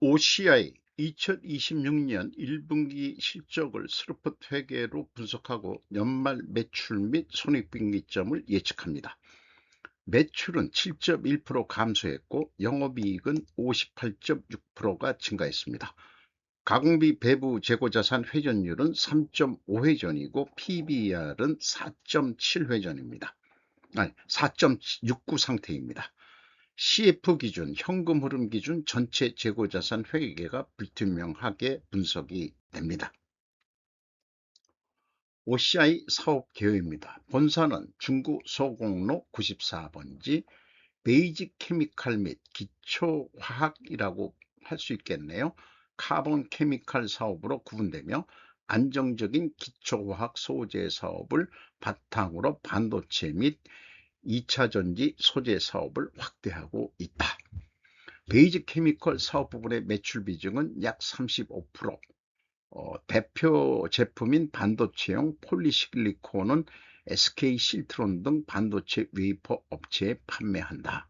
OCI 2026년 1분기 실적을 스루풋 회계로 분석하고 연말 매출 및 손익분기점을 예측합니다. 매출은 7.1% 감소했고 영업이익은 58.6%가 증가했습니다. 가공비 배부 재고자산 회전율은 3.5회전이고 PBR은 4.7회전입니다. 아니, 4.69 상태입니다. CF 기준, 현금 흐름 기준 전체 재고자산 회계가 불투명하게 분석이 됩니다. OCI 사업 개요입니다. 본사는 중구 소공로 94번지 베이직 케미칼 및 기초화학이라고 할 수 있겠네요. 카본 케미칼 사업으로 구분되며 안정적인 기초화학 소재 사업을 바탕으로 반도체 및 2차 전지 소재 사업을 확대하고 있다. 베이직 케미컬 사업 부분의 매출 비중은 약 35%, 대표 제품인 반도체용 폴리실리콘은 SK 실트론 등 반도체 웨이퍼 업체에 판매한다.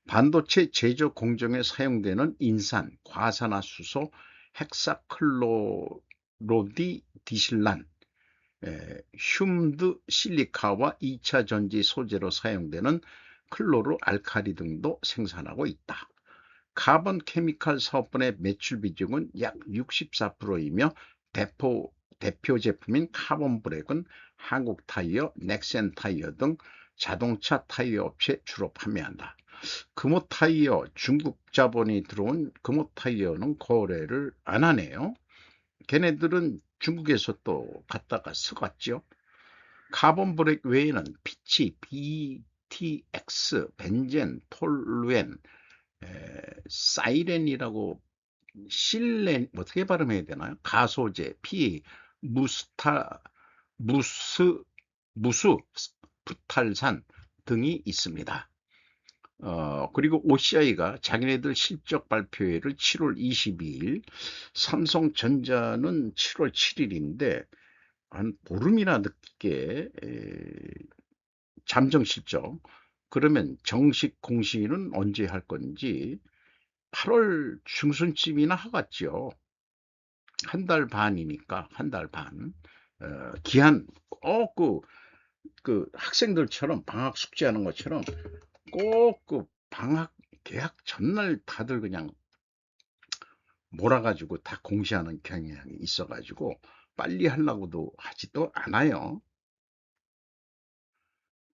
반도체 제조 공정에 사용되는 인산, 과산화수소, 헥사클로로디디실란, 흉드 실리카와 2차 전지 소재로 사용되는 클로르 알칼리 등도 생산하고 있다. 카본 케미칼 사업분의 매출 비중은 약 64%이며 대표 제품인 카본 블랙은 한국 타이어, 넥센 타이어 등 자동차 타이어 업체 주로 판매한다. 금호 타이어, 중국 자본이 들어온 금호 타이어는 거래를 안 하네요. 걔네들은 중국에서 또 갖다가 써갔죠. 카본 블랙 외에는 피치, BTX, 벤젠, 톨루엔, 사이렌이라고 실렌 어떻게 발음해야 되나요? 가소제, 피, 무스타, 무스, 무수, 프탈산 등이 있습니다. 그리고 OCI가 자기네들 실적 발표회를 7월 22일, 삼성전자는 7월 7일인데 한 보름이나 늦게 잠정 실적. 그러면 정식 공시는 언제 할 건지 8월 중순쯤이나 하겠죠. 한 달 반이니까 한 달 반. 기한 그 학생들처럼 방학 숙제하는 것처럼 꼭 그 방학 개학 전날 다들 그냥 몰아가지고 다 공시하는 경향이 있어가지고 빨리 하려고도 하지도 않아요.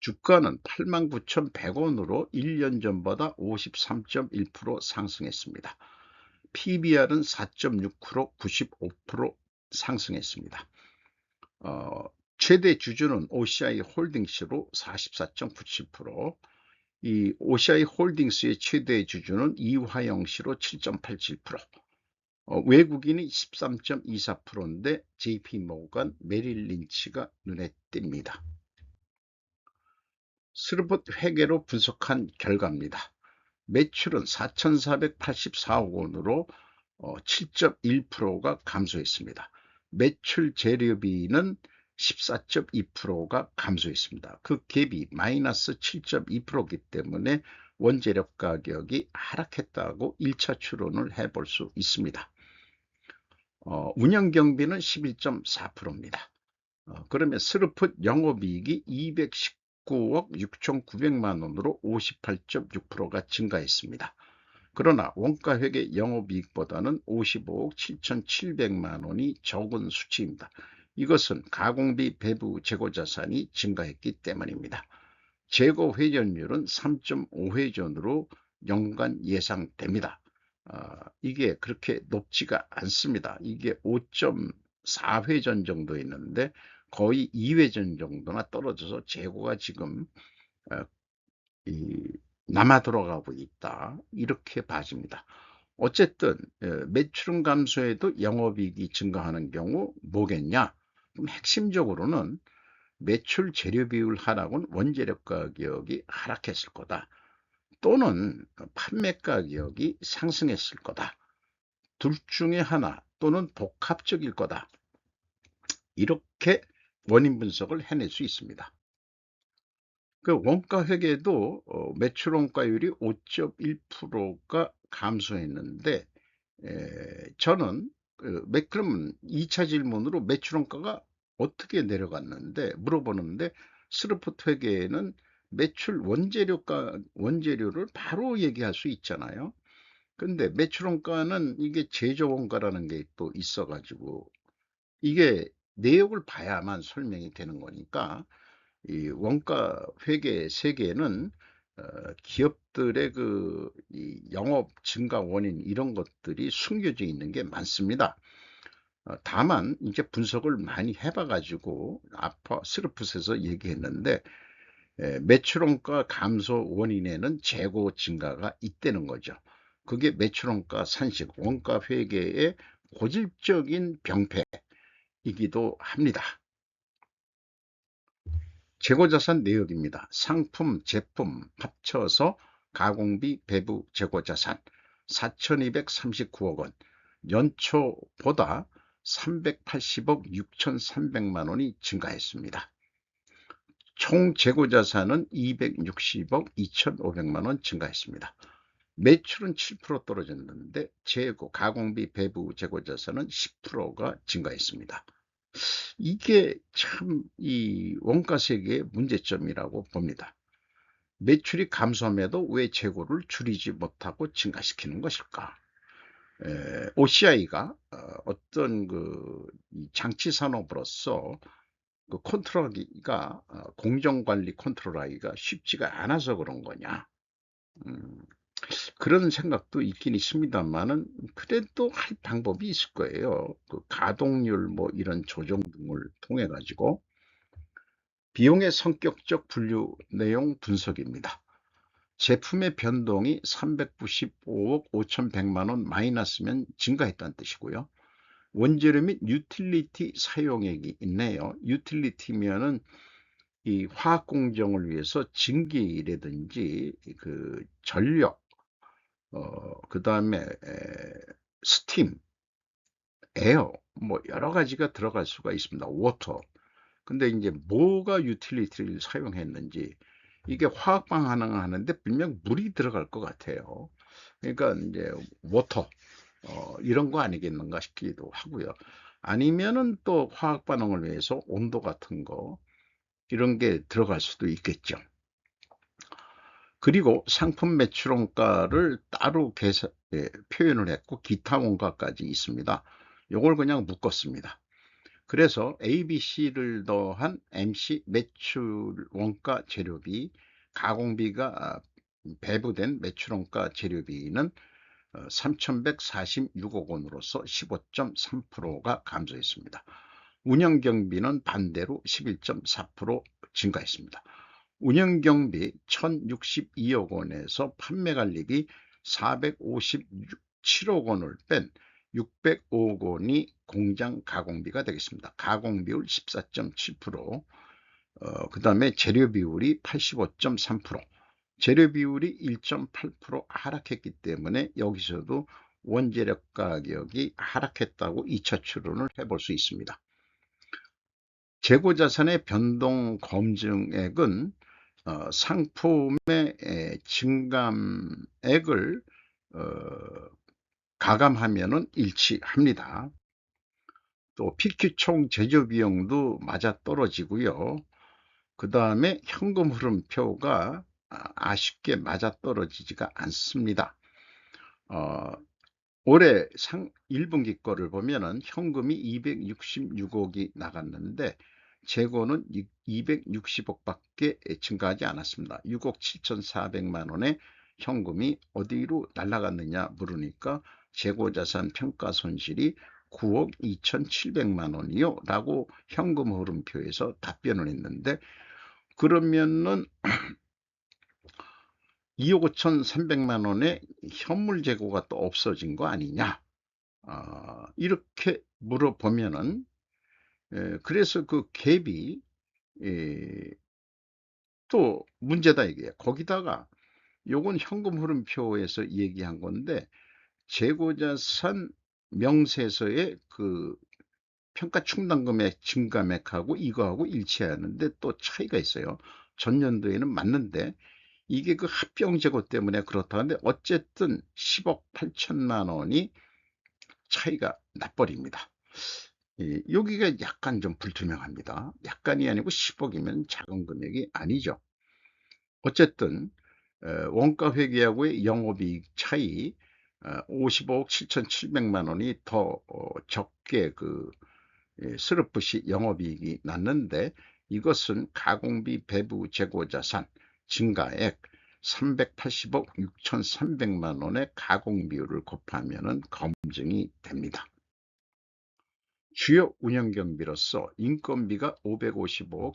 주가는 89,100원으로 1년 전보다 53.1% 상승했습니다. PBR은 4.6%, 95% 상승했습니다. 최대 주주는 OCI 홀딩스로 44.97%, 이 OCI 홀딩스의 최대 주주는 이화영 씨로 7.87%, 외국인이 13.24%인데 JP모건 메릴 린치가 눈에 띕니다. 스루봇 회계로 분석한 결과입니다. 매출은 4,484억 원으로 7.1%가 감소했습니다. 매출 재료비는 14.2%가 감소했습니다. 그 갭이 마이너스 7.2%이기 때문에 원재료 가격이 하락했다고 1차 추론을 해볼 수 있습니다. 운영경비는 11.4%입니다. 그러면 스루풋 영업이익이 219억 6,900만 원으로 58.6%가 증가했습니다. 그러나 원가회계 영업이익보다는 55억 7,700만 원이 적은 수치입니다. 이것은 가공비 배부 재고자산이 증가했기 때문입니다. 재고 회전율은 3.5회전으로 연간 예상됩니다. 이게 그렇게 높지가 않습니다. 이게 5.4회전 정도 있는데 거의 2회전 정도나 떨어져서 재고가 지금 남아 돌아가고 있다. 이렇게 봐집니다. 어쨌든 매출은 감소해도 영업이익이 증가하는 경우 뭐겠냐? 그럼 핵심적으로는 매출 재료 비율 하락은 원재료 가격이 하락했을 거다. 또는 판매 가격이 상승했을 거다. 둘 중에 하나 또는 복합적일 거다. 이렇게 원인 분석을 해낼 수 있습니다. 그 원가 회계도 매출 원가율이 5.1%가 감소했는데, 저는 그러면 2차 질문으로 매출 원가가 어떻게 내려갔는데 물어보는데, 스루프트 회계에는 매출 원재료를 바로 얘기할 수 있잖아요. 근데 매출 원가는 이게 제조 원가라는 게 또 있어 가지고, 이게 내역을 봐야만 설명이 되는 거니까, 이 원가 회계 세계는 어, 기업들의 이 영업 증가 원인 이런 것들이 숨겨져 있는 게 많습니다. 다만 이제 분석을 많이 해봐 가지고 아까 스르풋에서 얘기했는데, 매출 원가 감소 원인에는 재고 증가가 있다는 거죠. 그게 매출 원가 산식, 원가 회계의 고질적인 병폐이기도 합니다. 재고자산 내역입니다. 상품, 제품 합쳐서 가공비, 배부, 재고자산 4,239억 원, 연초보다 380억 6,300만 원이 증가했습니다. 총 재고자산은 260억 2,500만 원 증가했습니다. 매출은 7% 떨어졌는데 재고, 가공비, 배부, 재고자산은 10%가 증가했습니다. 이게 참 이 원가 세계의 문제점이라고 봅니다. 매출이 감소함에도 왜 재고를 줄이지 못하고 증가시키는 것일까? OCI가 어떤 장치 산업으로서 컨트롤하기가, 공정관리 컨트롤하기가 쉽지가 않아서 그런 거냐? 음, 그런 생각도 있긴 있습니다만은, 그래도 할 방법이 있을 거예요. 가동률 뭐 이런 조정 등을 통해 가지고. 비용의 성격적 분류 내용 분석입니다. 제품의 변동이 395억 5,100만 원 마이너스면 증가했다는 뜻이고요. 원재료 및 유틸리티 사용액이 있네요. 유틸리티면은 이 화학 공정을 위해서 증기라든지 전력, 그다음에 스팀, 에어, 뭐 여러 가지가 들어갈 수가 있습니다. 워터. 근데 이제 뭐가 유틸리티를 사용했는지, 이게 화학 반응을 하는데 분명 물이 들어갈 것 같아요. 그러니까 이제 워터, 이런 거 아니겠는가 싶기도 하고요. 아니면은 또 화학 반응을 위해서 온도 같은 거 이런 게 들어갈 수도 있겠죠. 그리고 상품 매출 원가를 따로 표현을 했고 기타 원가까지 있습니다. 요걸 그냥 묶었습니다. 그래서 ABC를 더한 MC 매출 원가 재료비, 가공비가 배부된 매출 원가 재료비는 3,146억 원으로서 15.3%가 감소했습니다. 운영경비는 반대로 11.4% 증가했습니다. 운영경비 1,062억 원에서 판매관리비 457억 원을 뺀 605억 원이 공장 가공비가 되겠습니다. 가공비율 14.7%, 그 다음에 재료 비율이 85.3%, 재료 비율이 1.8% 하락했기 때문에 여기서도 원재료 가격이 하락했다고 2차 추론을 해볼 수 있습니다. 재고자산의 변동 검증액은 상품의 증감액을 가감하면 일치합니다. 또 PQ 총 제조 비용도 맞아떨어지고요. 그 다음에 현금 흐름표가 아쉽게 맞아떨어지지가 않습니다. 올해 1분기 거를 보면은 현금이 266억이 나갔는데 재고는 260억밖에 증가하지 않았습니다. 6억 7,400만 원의 현금이 어디로 날아갔느냐 물으니까 재고자산 평가손실이 9억 2,700만 원이요 라고 현금 흐름표에서 답변을 했는데, 그러면은 2억 5,300만 원의 현물 재고가 또 없어진 거 아니냐, 이렇게 물어보면은, 그래서 그 갭이 또 문제다 이게. 거기다가 요건 현금 흐름표에서 얘기한 건데, 재고자산 명세서의 평가 충당금액 증감액하고 이거하고 일치하는데 또 차이가 있어요. 전년도에는 맞는데 이게 그 합병제고 때문에 그렇다는데 어쨌든 10억 8천만 원이 차이가 나버립니다. 여기가 약간 좀 불투명합니다. 약간이 아니고 10억이면 작은 금액이 아니죠. 어쨌든 원가 회계하고의 영업이익 차이 55억 7,700만 원이 더 적게 스르프시 영업이익이 났는데, 이것은 가공비 배부 재고자산 증가액 380억 6,300만 원의 가공비율을 곱하면 검증이 됩니다. 주요 운영경비로서 인건비가 555억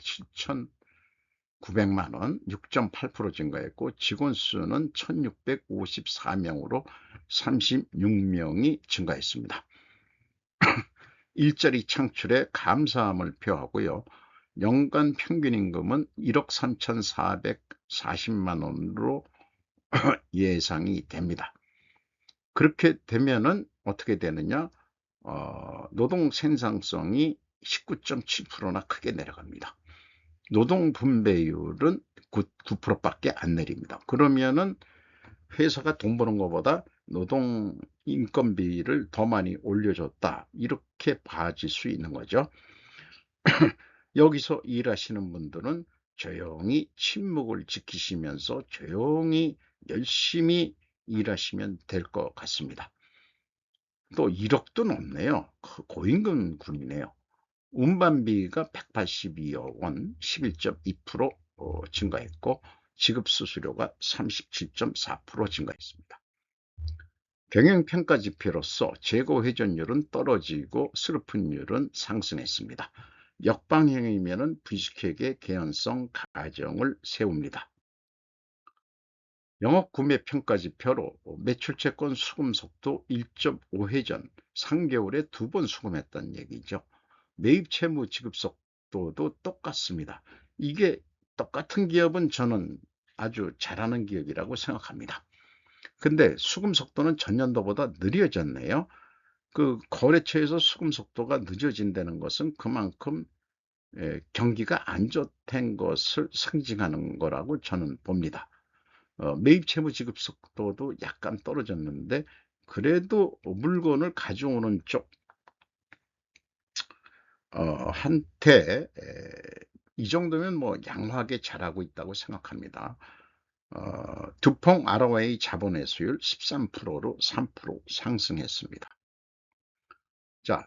7,900만 원, 6.8% 증가했고, 직원 수는 1,654명으로 36명이 증가했습니다. 일자리 창출에 감사함을 표하고요. 연간 평균 임금은 1억 3,440만 원으로 예상이 됩니다. 그렇게 되면은 어떻게 되느냐? 노동 생산성이 19.7%나 크게 내려갑니다. 노동 분배율은 9%밖에 안 내립니다. 그러면은 회사가 돈 버는 것보다 노동 인건비를 더 많이 올려줬다, 이렇게 봐질 수 있는 거죠. 여기서 일하시는 분들은 조용히 침묵을 지키시면서 조용히 열심히 일하시면 될 것 같습니다. 또 1억도 넘네요. 고임금 군이네요. 운반비가 182억 원, 11.2% 증가했고, 지급수수료가 37.4% 증가했습니다. 경영평가지표로서 재고회전율은 떨어지고 슬픈율은 상승했습니다. 역방향이면 불식회계 개연성 가정을 세웁니다. 영업구매평가지표로 매출채권 수금속도 1.5회전, 3개월에 2번 수금했다는 얘기죠. 매입채무 지급속도도 똑같습니다. 이게 똑같은 기업은 저는 아주 잘하는 기업이라고 생각합니다. 근데 수금 속도는 전년도보다 느려졌네요. 거래처에서 수금 속도가 늦어진다는 것은 그만큼 경기가 안 좋다는 것을 상징하는 거라고 저는 봅니다. 매입 채무 지급 속도도 약간 떨어졌는데, 그래도 물건을 가져오는 쪽 한테 이 정도면 뭐 양호하게 잘하고 있다고 생각합니다. 두펑 ROA 자본회수율 13%로 3% 상승했습니다. 자,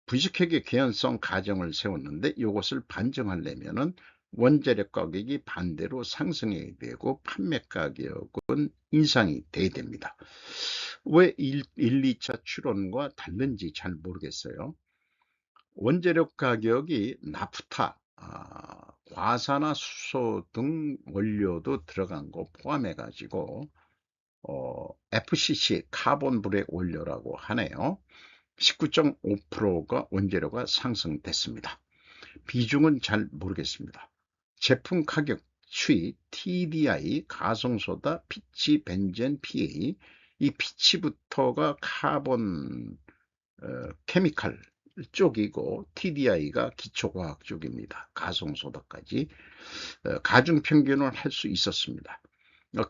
부식회계 개연성 가정을 세웠는데, 이것을 반증하려면은 원자력 가격이 반대로 상승해야 되고 판매 가격은 인상이 돼야 됩니다. 왜 1, 2차 추론과 다른지 잘 모르겠어요. 원자력 가격이 나프타, 과산화 수소 등 원료도 들어간 거 포함해 가지고 FCC 카본 블랙 원료라고 하네요. 19.5%가 원재료가 상승됐습니다. 비중은 잘 모르겠습니다. 제품 가격 추이 TDI, 가성소다, 피치, 벤젠, PA, 이 피치부터가 카본 케미칼 쪽이고, TDI가 기초과학 쪽입니다. 가성소다까지 가중평균을 할 수 있었습니다.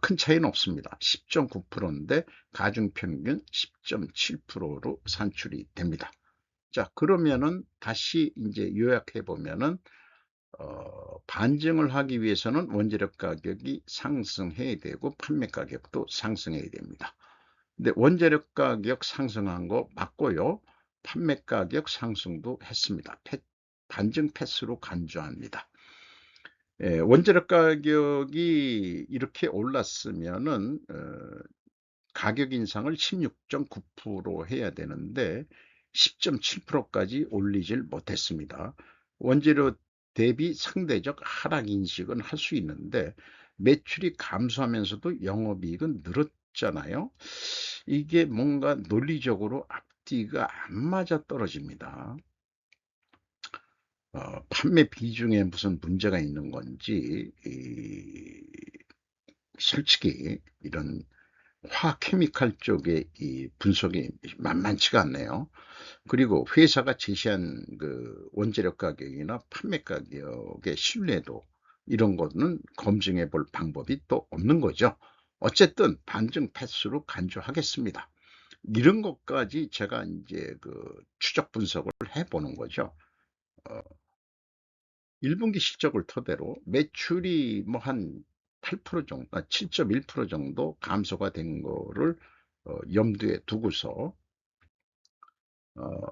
큰 차이는 없습니다. 10.9%인데 가중평균 10.7%로 산출이 됩니다. 자, 그러면은 다시 이제 요약해 보면은 반증을 하기 위해서는 원재료 가격이 상승해야 되고 판매 가격도 상승해야 됩니다. 근데 원재료 가격 상승한 거 맞고요. 판매 가격 상승도 했습니다. 반증 패스로 간주합니다. 원재료 가격이 이렇게 올랐으면은 가격 인상을 16.9% 해야 되는데 10.7%까지 올리질 못했습니다. 원재료 대비 상대적 하락 인식은 할 수 있는데 매출이 감소하면서도 영업이익은 늘었잖아요. 이게 뭔가 논리적으로 앞뒤가 안 맞아 떨어집니다. 판매 비중에 무슨 문제가 있는 건지, 솔직히 이런 화케미칼 쪽의 이 분석이 만만치가 않네요. 그리고 회사가 제시한 그 원재료 가격이나 판매 가격의 신뢰도, 이런 거는 검증해 볼 방법이 또 없는 거죠. 어쨌든 반증 패스로 간주하겠습니다. 이런 것까지 제가 이제 그 추적 분석을 해보는 거죠. 1분기 실적을 토대로 매출이 뭐 한 8% 정도, 7.1% 정도 감소가 된 거를 염두에 두고서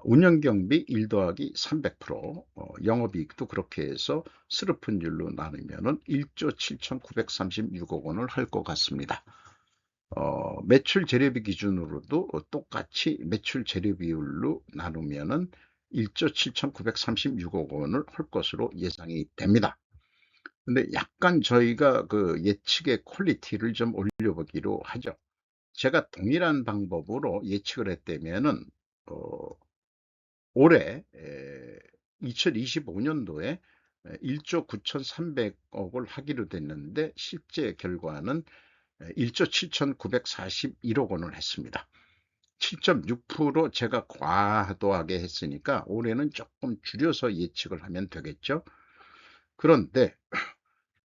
운영경비 1 더하기 300%, 영업이익도 그렇게 해서 스르픈율로 나누면은 1조 7,936억 원을 할 것 같습니다. 매출 재료비 기준으로도 똑같이 매출 재료비율로 나누면은 1조 7,936억 원을 할 것으로 예상이 됩니다. 근데 약간 저희가 그 예측의 퀄리티를 좀 올려보기로 하죠. 제가 동일한 방법으로 예측을 했다면은 어, 올해 2025년도에 1조 9,300억을 하기로 됐는데 실제 결과는 1조 7,941억 원을 했습니다. 7.6% 제가 과도하게 했으니까 올해는 조금 줄여서 예측을 하면 되겠죠. 그런데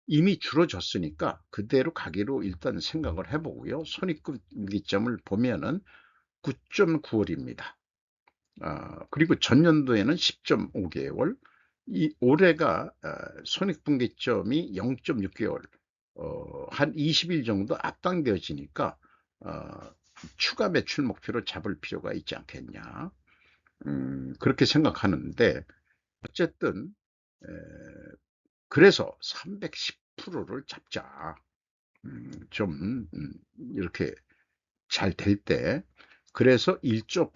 이미 줄어졌으니까 그대로 가기로 일단 생각을 해보고요. 손익분기점을 보면은 9.9월입니다. 그리고 전년도에는 10.5개월, 이 올해가 손익분기점이 0.6개월, 한 20일 정도 앞당겨지니까 추가 매출 목표로 잡을 필요가 있지 않겠냐, 그렇게 생각하는데, 어쨌든 그래서 310%를 잡자. 좀 이렇게 잘 될 때, 그래서 1조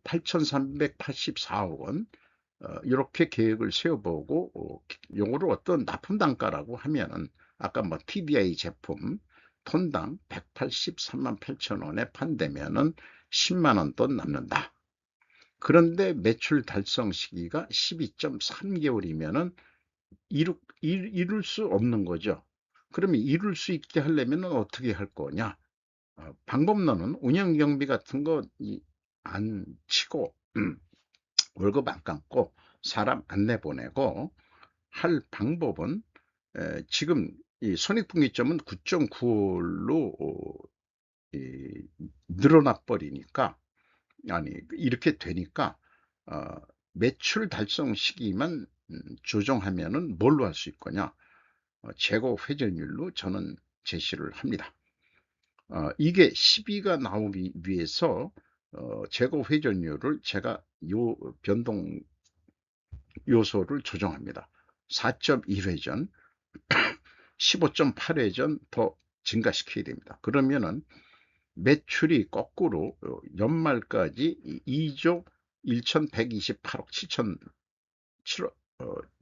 8,384억 원, 이렇게 계획을 세워보고, 요거를 어떤 납품 단가라고 하면은 아까 뭐 TDI 제품 톤당 183만 8천 원에 판대면은 10만 원 돈 남는다. 그런데 매출 달성 시기가 12.3개월이면은 이룰 수 없는 거죠. 그러면 이룰 수 있게 하려면 어떻게 할 거냐? 방법론은 운영 경비 같은 거 안 치고 월급 안 감고 사람 안 내보내고 할 방법은, 지금 이 손익분기점은 9.9월로 늘어나 버리니까, 아니 이렇게 되니까 어, 매출 달성 시기만 조정하면은 뭘로 할 수 있거냐? 재고 회전율로 저는 제시를 합니다. 이게 12가 나오기 위해서 재고 회전율을 제가 요 변동 요소를 조정합니다. 4.1회전, 15.8회전 더 증가시켜야 됩니다. 그러면은 매출이 거꾸로 연말까지 2조 1,128억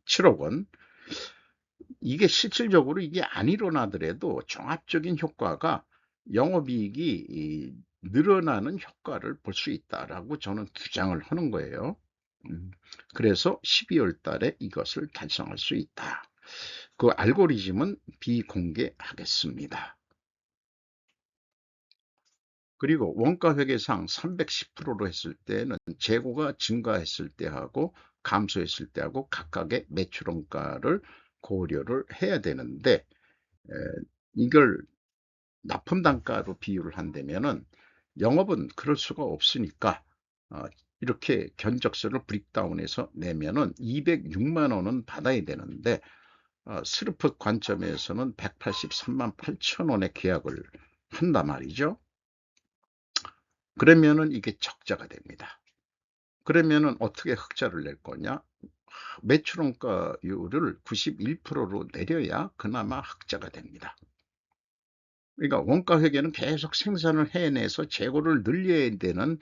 7억 원, 이게 실질적으로 이게 안 일어나더라도 종합적인 효과가 영업이익이 늘어나는 효과를 볼 수 있다라고 저는 주장을 하는 거예요. 그래서 12월 달에 이것을 달성할 수 있다. 그 알고리즘은 비공개하겠습니다. 그리고 원가 회계상 310%로 했을 때는 재고가 증가했을 때하고 감소했을 때하고 각각의 매출 원가를 고려를 해야 되는데, 이걸 납품 단가로 비유를 한다면은 영업은 그럴 수가 없으니까 어, 이렇게 견적서를 브릭다운해서 내면은 206만 원은 받아야 되는데, 스루프 관점에서는 183만 8천 원의 계약을 한단 말이죠. 그러면은 이게 적자가 됩니다. 그러면은 어떻게 흑자를 낼 거냐? 매출원가율을 91%로 내려야 그나마 흑자가 됩니다. 그러니까 원가 회계는 계속 생산을 해내서 재고를 늘려야 되는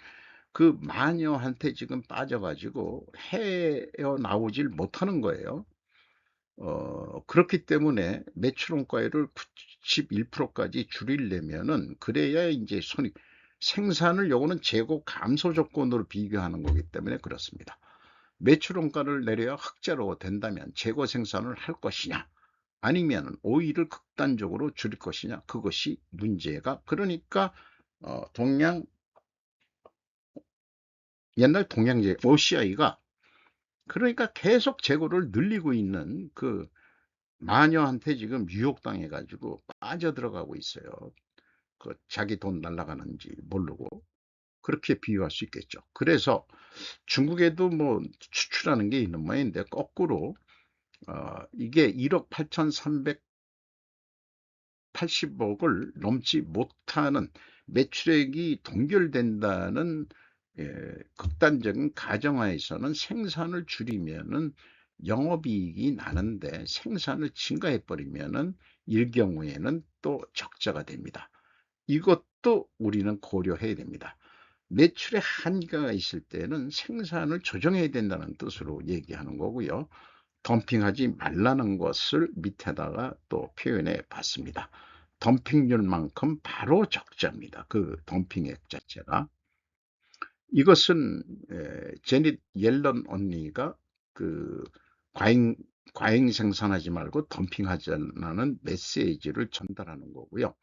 그 마녀한테 지금 빠져가지고 헤어나오질 못하는 거예요. 그렇기 때문에 매출원가율을 91%까지 줄이려면은, 그래야 이제 생산을, 요거는 재고 감소 조건으로 비교하는 거기 때문에 그렇습니다. 매출원가를 내려야 흑자로 된다면 재고 생산을 할 것이냐? 아니면 오일을 극단적으로 줄일 것이냐, 그것이 문제가. 그러니까 동양, 옛날 동양제 OCI가 그러니까 계속 재고를 늘리고 있는 그 마녀한테 지금 유혹당해 가지고 빠져들어가고 있어요. 그 자기 돈 날아가는지 모르고. 그렇게 비유할 수 있겠죠. 그래서 중국에도 뭐 수출하는 게 있는 모양인데, 거꾸로 이게 1억 8,380억을 넘지 못하는, 매출액이 동결된다는 극단적인 가정하에서는 생산을 줄이면은 영업이익이 나는데, 생산을 증가해 버리면은 일경우에는 또 적자가 됩니다. 이것도 우리는 고려해야 됩니다. 매출에 한계가 있을 때는 생산을 조정해야 된다는 뜻으로 얘기하는 거고요. 덤핑하지 말라는 것을 밑에다가 또 표현해 봤습니다. 덤핑률만큼 바로 적자입니다. 그 덤핑액 자체가. 이것은 제닛 옐런 언니가 그 과잉 과잉 생산하지 말고 덤핑하자는 메시지를 전달하는 거고요.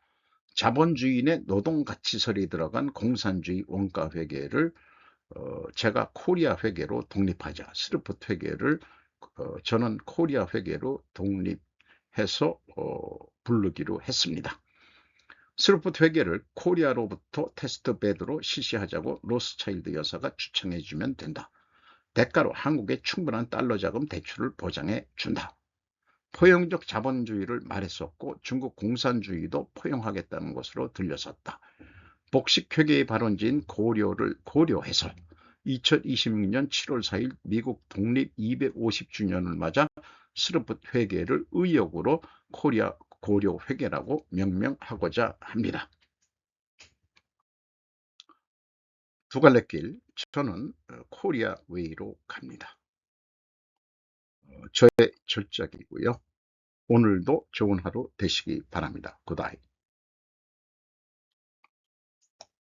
자본주의인의 노동가치설이 들어간 공산주의 원가 회계를 제가 코리아 회계로 독립하자, 스루프트 회계를 저는 코리아 회계로 독립해서 부르기로 했습니다. 스루프트 회계를 코리아로부터 테스트베드로 실시하자고 로스차일드 여사가 추천해주면 된다. 대가로 한국에 충분한 달러 자금 대출을 보장해 준다. 포용적 자본주의를 말했었고, 중국 공산주의도 포용하겠다는 것으로 들려섰다. 복식회계의 발원지인 고려를 고려해서 2026년 7월 4일 미국 독립 250주년을 맞아 스루프트 회계를 의역으로 코리아 고려 회계라고 명명하고자 합니다. 두 갈래 길, 저는 코리아 웨이로 갑니다. 저의 절작이고요. 오늘도 좋은 하루 되시기 바랍니다. 굿바이.